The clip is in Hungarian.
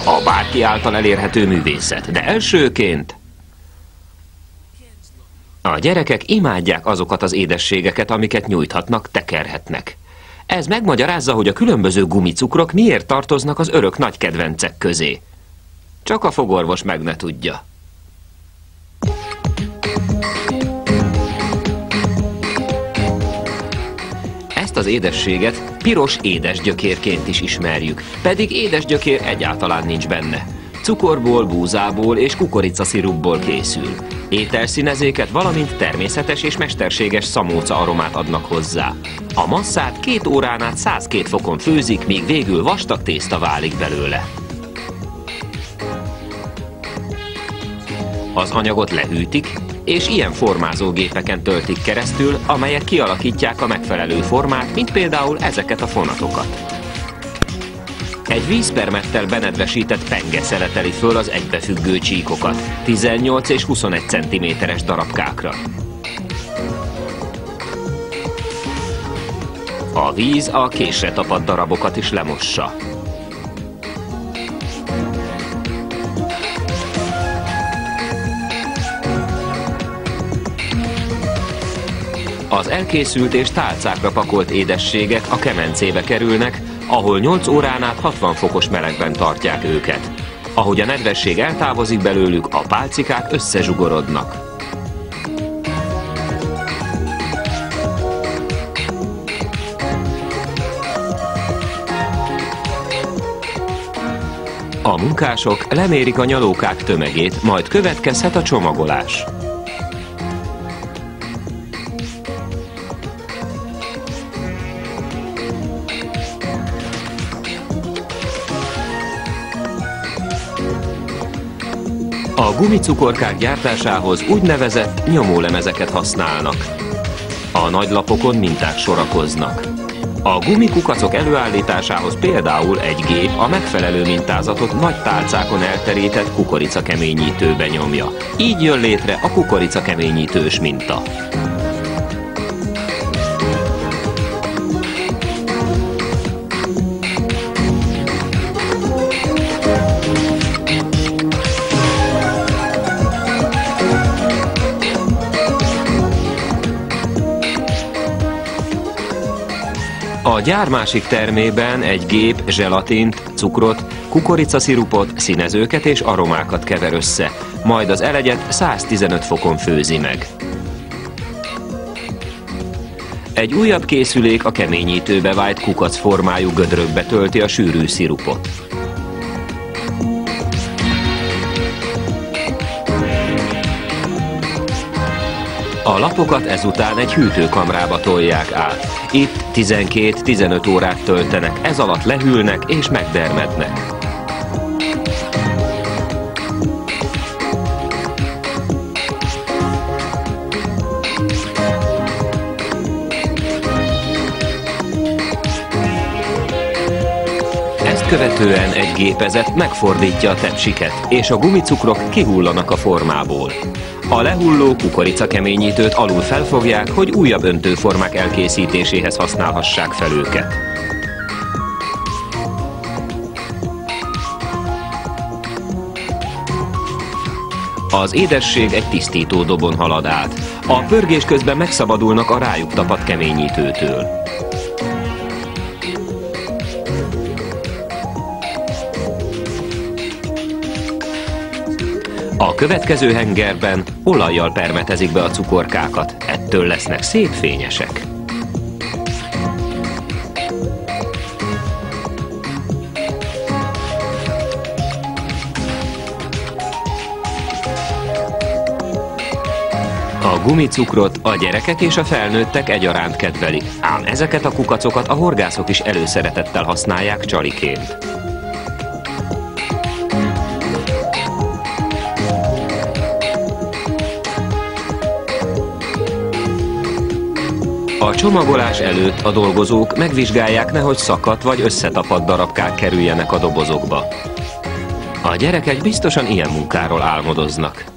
a bárki által elérhető művészet. De elsőként... A gyerekek imádják azokat az édességeket, amiket nyújthatnak, tekerhetnek. Ez megmagyarázza, hogy a különböző gumicukrok miért tartoznak az örök nagy kedvencek közé. Csak a fogorvos meg ne tudja. Ezt az édességet piros édesgyökérként is ismerjük, pedig édesgyökér egyáltalán nincs benne. Cukorból, búzából és kukoricaszirupból készül. Ételszínezéket, valamint természetes és mesterséges szamóca aromát adnak hozzá. A masszát 2 órán át 102 fokon főzik, míg végül vastag tészta válik belőle. Az anyagot lehűtik, és ilyen formázógépeken töltik keresztül, amelyek kialakítják a megfelelő formát, mint például ezeket a fonatokat. Egy vízpermettel benedvesített penge szeleteli föl az egybefüggő csíkokat, 18 és 21 cm-es darabkákra. A víz a késre tapadt darabokat is lemossa. Az elkészült és tálcákra pakolt édességek a kemencébe kerülnek, ahol 8 órán át 60 fokos melegben tartják őket. Ahogy a nedvesség eltávozik belőlük, a pálcikák összezsugorodnak. A munkások lemérik a nyalókák tömegét, majd következhet a csomagolás. A gumicukorkák gyártásához úgynevezett nyomólemezeket használnak. A nagy lapokon minták sorakoznak. A gumikukacok előállításához például egy gép a megfelelő mintázatot nagy tálcákon elterített kukoricakeményítőbe nyomja. Így jön létre a kukoricakeményítős minta. A gyár másik termében egy gép zselatint, cukrot, kukoricaszirupot, színezőket és aromákat kever össze, majd az elegyet 115 fokon főzi meg. Egy újabb készülék a keményítőbe vájt kukac formájú gödrökbe tölti a sűrű szirupot. A lapokat ezután egy hűtőkamrába tolják át. Itt 12-15 órát töltenek, ez alatt lehűlnek és megdermednek. Ezt követően egy gépezet megfordítja a tepsiket, és a gumicukrok kihullanak a formából. A lehulló kukoricakeményítőt alul felfogják, hogy újabb öntőformák elkészítéséhez használhassák fel őket. Az édesség egy tisztító dobon halad át. A pörgés közben megszabadulnak a rájuk tapadt keményítőtől. A következő hengerben olajjal permetezik be a cukorkákat, ettől lesznek szép fényesek. A gumicukrot a gyerekek és a felnőttek egyaránt kedvelik, ám ezeket a kukacokat a horgászok is előszeretettel használják csaliként. A csomagolás előtt a dolgozók megvizsgálják, nehogy szakadt vagy összetapadt darabkák kerüljenek a dobozokba. A gyerekek biztosan ilyen munkáról álmodoznak.